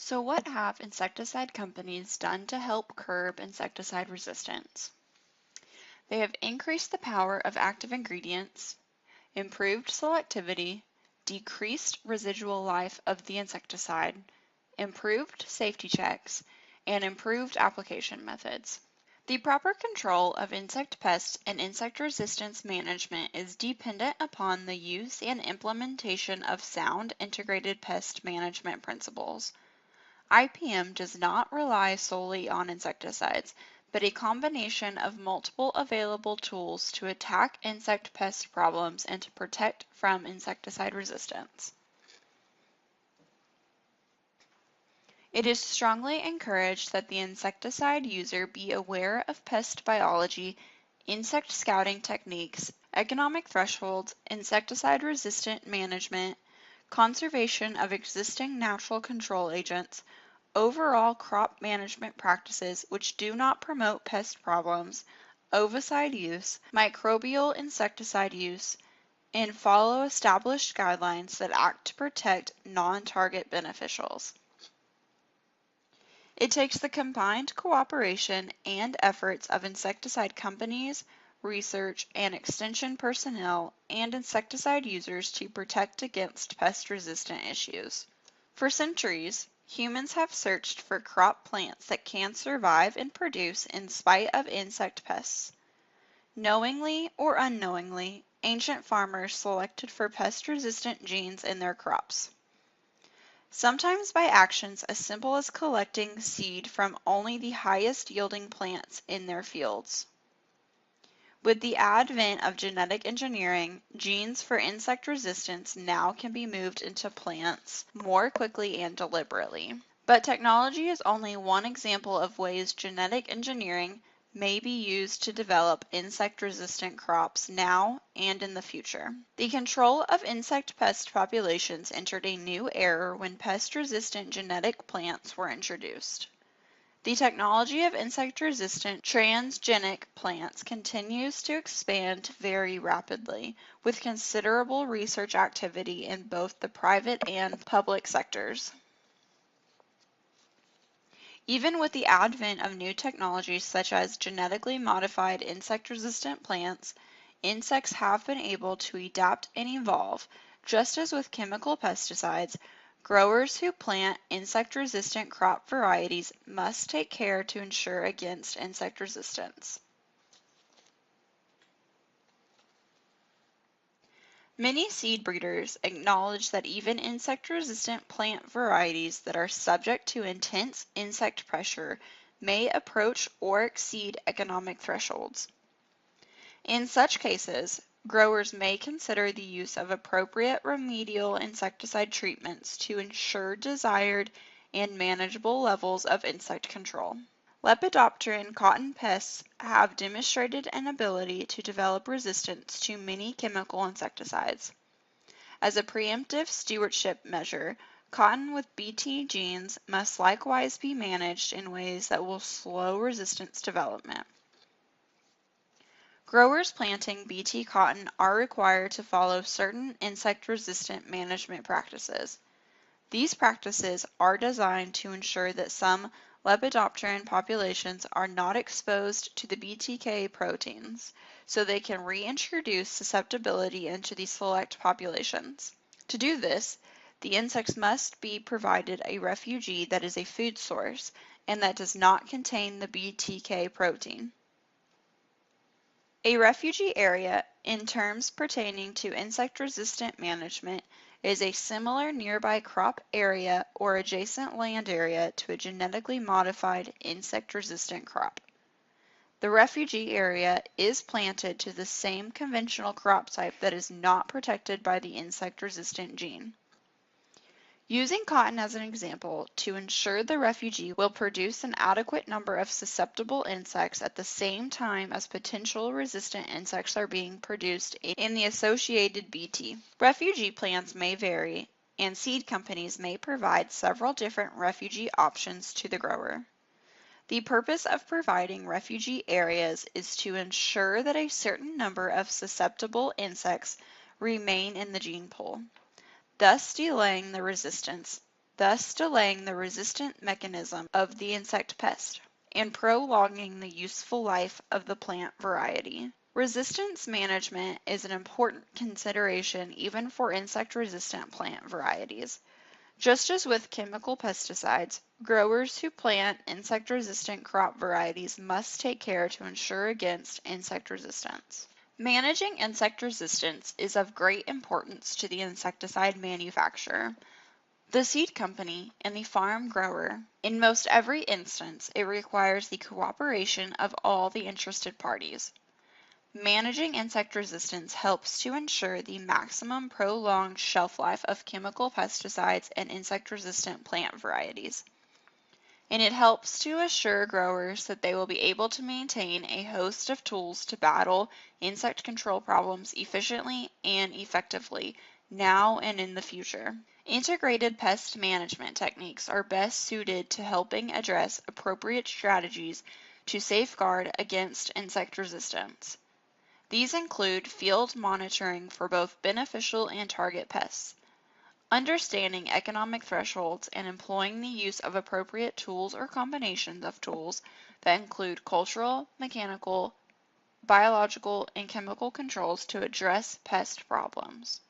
So what have insecticide companies done to help curb insecticide resistance? They have increased the power of active ingredients, improved selectivity, decreased residual life of the insecticide, improved safety checks, and improved application methods. The proper control of insect pests and insect resistance management is dependent upon the use and implementation of sound integrated pest management principles. IPM does not rely solely on insecticides, but a combination of multiple available tools to attack insect pest problems and to protect from insecticide resistance. It is strongly encouraged that the insecticide user be aware of pest biology, insect scouting techniques, economic thresholds, insecticide resistant management, conservation of existing natural control agents, overall crop management practices which do not promote pest problems, ovocyde use, microbial insecticide use, and follow established guidelines that act to protect non-target beneficials. It takes the combined cooperation and efforts of insecticide companies, research and extension personnel, and insecticide users to protect against pest-resistant issues. For centuries, humans have searched for crop plants that can survive and produce in spite of insect pests. Knowingly or unknowingly, ancient farmers selected for pest-resistant genes in their crops. Sometimes by actions as simple as collecting seed from only the highest yielding plants in their fields. With the advent of genetic engineering, genes for insect resistance now can be moved into plants more quickly and deliberately. But technology is only one example of ways genetic engineering may be used to develop insect-resistant crops now and in the future. The control of insect pest populations entered a new era when pest-resistant genetic plants were introduced. The technology of insect-resistant transgenic plants continues to expand very rapidly, with considerable research activity in both the private and public sectors. Even with the advent of new technologies such as genetically modified insect-resistant plants, insects have been able to adapt and evolve. Just as with chemical pesticides, growers who plant insect-resistant crop varieties must take care to ensure against insect resistance. Many seed breeders acknowledge that even insect-resistant plant varieties that are subject to intense insect pressure may approach or exceed economic thresholds. In such cases, growers may consider the use of appropriate remedial insecticide treatments to ensure desired and manageable levels of insect control. Lepidopteran cotton pests have demonstrated an ability to develop resistance to many chemical insecticides. As a preemptive stewardship measure, cotton with Bt genes must likewise be managed in ways that will slow resistance development. Growers planting Bt cotton are required to follow certain insect-resistant management practices. These practices are designed to ensure that some Lepidopteran populations are not exposed to the BTK proteins, so they can reintroduce susceptibility into the select populations. To do this, the insects must be provided a refuge that is a food source and that does not contain the BTK protein. A refuge area, in terms pertaining to insect-resistant management, is a similar nearby crop area or adjacent land area to a genetically modified insect-resistant crop. The refuge area is planted to the same conventional crop type that is not protected by the insect-resistant gene. Using cotton as an example, to ensure the refuge will produce an adequate number of susceptible insects at the same time as potential resistant insects are being produced in the associated Bt. Refuge plants may vary, and seed companies may provide several different refuge options to the grower. The purpose of providing refuge areas is to ensure that a certain number of susceptible insects remain in the gene pool, thus delaying the resistance thus delaying the resistant mechanism of the insect pest and prolonging the useful life of the plant variety. Resistance management is an important consideration even for insect-resistant plant varieties. Just as with chemical pesticides, growers who plant insect-resistant crop varieties must take care to ensure against insect resistance. Managing insect resistance is of great importance to the insecticide manufacturer, the seed company, and the farm grower. In most every instance, it requires the cooperation of all the interested parties. Managing insect resistance helps to ensure the maximum prolonged shelf life of chemical pesticides and insect-resistant plant varieties. And it helps to assure growers that they will be able to maintain a host of tools to battle insect control problems efficiently and effectively now and in the future. Integrated pest management techniques are best suited to helping address appropriate strategies to safeguard against insect resistance. These include field monitoring for both beneficial and target pests, understanding economic thresholds, and employing the use of appropriate tools or combinations of tools that include cultural, mechanical, biological, and chemical controls to address pest problems.